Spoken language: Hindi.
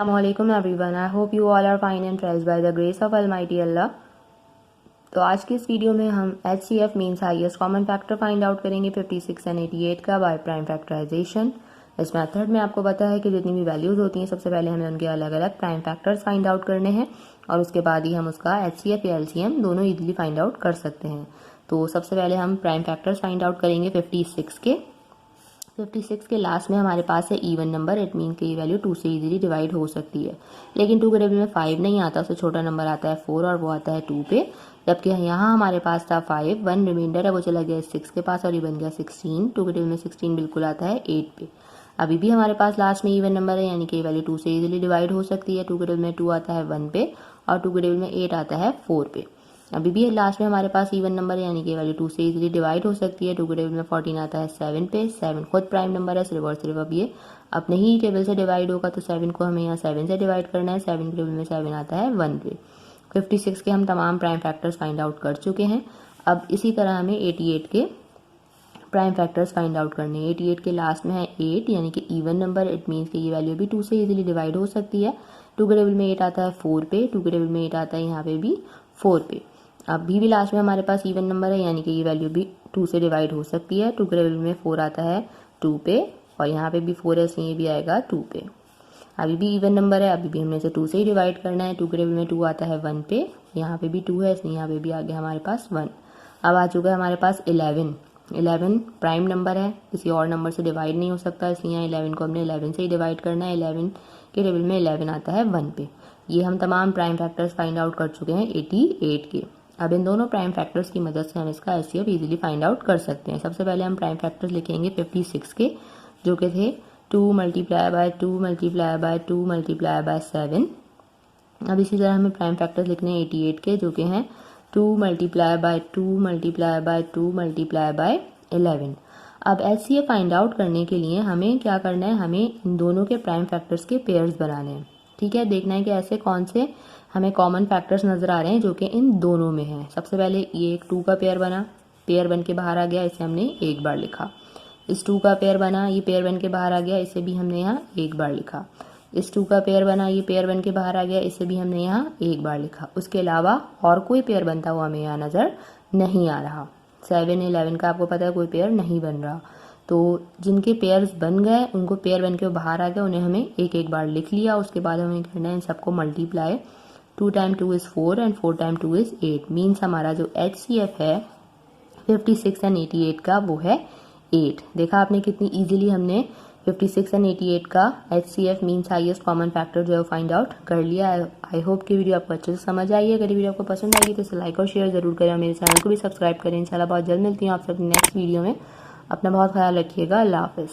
Assalamualaikum everyone. I hope you all are fine and blessed by the grace of Almighty Allah. तो आज की इस वीडियो में हम HCF means highest common factor find out करेंगे 56 एंड 88 का बाय प्राइम फैक्टराइजेशन। इस मेथड में आपको पता है कि जितनी भी वैल्यूज होती हैं सबसे पहले हमें उनके अलग अलग प्राइम फैक्टर्स फाइंड आउट करने हैं और उसके बाद ही हम उसका HCF या LCM दोनों इजीली फाइंड आउट कर सकते हैं। तो सबसे पहले हम प्राइम फैक्टर्स फाइंड आउट करेंगे 56 के लास्ट में हमारे पास है इवन नंबर। इट मीन कि ये वैल्यू 2 से इजीली डिवाइड हो सकती है, लेकिन 2 के टेबल में 5 नहीं आता, उससे छोटा नंबर आता है 4 और वो आता है 2 पे। जबकि यहाँ हमारे पास था 5, 1 रिमाइंडर है वो चला गया 6 के पास और ये बन गया 16। 2 के टेबल में 16 बिल्कुल आता है 8 पे। अभी भी हमारे पास लास्ट में इवन नंबर है, यानी कि ये वैल्यू 2 से इजीली डिवाइड हो सकती है। 2 के टेबल में 2 आता है 1 पे और 2 के टेबल में 8 आता है 4 पे। अभी भी लास्ट में हमारे पास इवन नंबर है, यानी कि वैल्यू 2 से इजीली डिवाइड हो सकती है। 2 के टेबल में 14 आता है 7 पे। 7 खुद प्राइम नंबर है, सिर्फ और सिर्फ अब ये अपने ही टेबल से डिवाइड होगा, तो 7 को हमें यहाँ 7 से डिवाइड करना है। 7 के टेबल में 7 आता है 1 पे। 56 के हम तमाम प्राइम फैक्टर्स फाइंड आउट कर चुके हैं। अब इसी तरह हमें 88 के प्राइम फैक्टर्स फाइंड आउट करने हैं। 88 के लास्ट में है 8, यानी कि इवन नंबर। इट मीन्स कि ये वैल्यू भी 2 से इजीली डिवाइड हो सकती है। 2 के टेबल में 8 आता है 4 पे। 2 के टेबल में 8 आता है यहाँ पे भी 4 पे। अभी भी लास्ट में हमारे पास इवन नंबर है, यानी कि ये वैल्यू भी 2 से डिवाइड हो सकती है। 2 के टेबल में 4 आता है 2 पे और यहाँ पे भी 4 है, इसलिए ये भी आएगा 2 पे। अभी भी इवन नंबर है, अभी भी हमने इसे 2 से ही डिवाइड करना है। 2 के टेबल में 2 आता है 1 पे, यहाँ पे भी 2 है, इसलिए यहाँ पे भी आ गया हमारे पास 1। अब आ चुका है हमारे पास 11 प्राइम नंबर है, किसी और नंबर से डिवाइड नहीं हो सकता, इसलिए यहाँ 11 को हमने 11 से ही डिवाइड करना है। 11 के टेबल में 11 आता है 1 पे। ये हम तमाम प्राइम फैक्टर्स फाइंड आउट कर चुके हैं 88 के। अब इन दोनों प्राइम फैक्टर्स की मदद से हम इसका HCF इजीली फाइंड आउट कर सकते हैं। सबसे पहले हम प्राइम फैक्टर्स लिखेंगे 56 के, जो कि थे 2 multiply by 2 multiply by 2 multiply by 7। अब इसी तरह हमें प्राइम फैक्टर्स लिखने हैं 88 के, जो कि हैं 2 multiply by 2 multiply by 2 multiply by 11। अब HCF फाइंड आउट करने के लिए हमें क्या करना है, हमें इन दोनों के प्राइम फैक्टर्स के पेयर्स बनाने हैं। ठीक है, देखना है कि ऐसे कौन से हमें कॉमन फैक्टर्स नजर आ रहे हैं जो कि इन दोनों में हैं। सबसे पहले ये एक 2 का पेयर बना, पेयर बन के बाहर आ गया, इसे हमने एक बार लिखा। इस 2 का पेयर बना, ये पेयर बन के बाहर आ गया, इसे भी हमने यहाँ एक बार लिखा। इस 2 का पेयर बना, ये पेयर बन के बाहर आ गया, इसे भी हमने यहाँ एक बार लिखा। उसके अलावा और कोई पेयर बनता हुआ हमें यहाँ नजर नहीं आ रहा। 7, 11 का आपको पता है कोई पेयर नहीं बन रहा। तो जिनके पेयर्स बन गए, उनको पेयर बन के बाहर आ गया, उन्हें हमें एक एक बार लिख लिया। उसके बाद हमें करना है इन सबको multiply. 2 time 2 is 4 and 4 time 2 is 8। Means हमारा जो HCF है 56 एंड 88 का वो है 8। देखा आपने कितनी इजीली हमने 56 एंड 88 का HCF means highest common factor जो है फाइंड आउट कर लिया। आई होप कि वीडियो आपको अच्छे से समझ आई है। अगर वीडियो आपको पसंद आएगी तो इसे लाइक और शेयर जरूर करें और मेरे चैनल को भी सब्सक्राइब करें। इंशाल्लाह बहुत जल्द मिलती हूँ आपसे अपनी नेक्स्ट वीडियो में। अपना बहुत ख्याल रखिएगा। अल्लाह हाफिज़।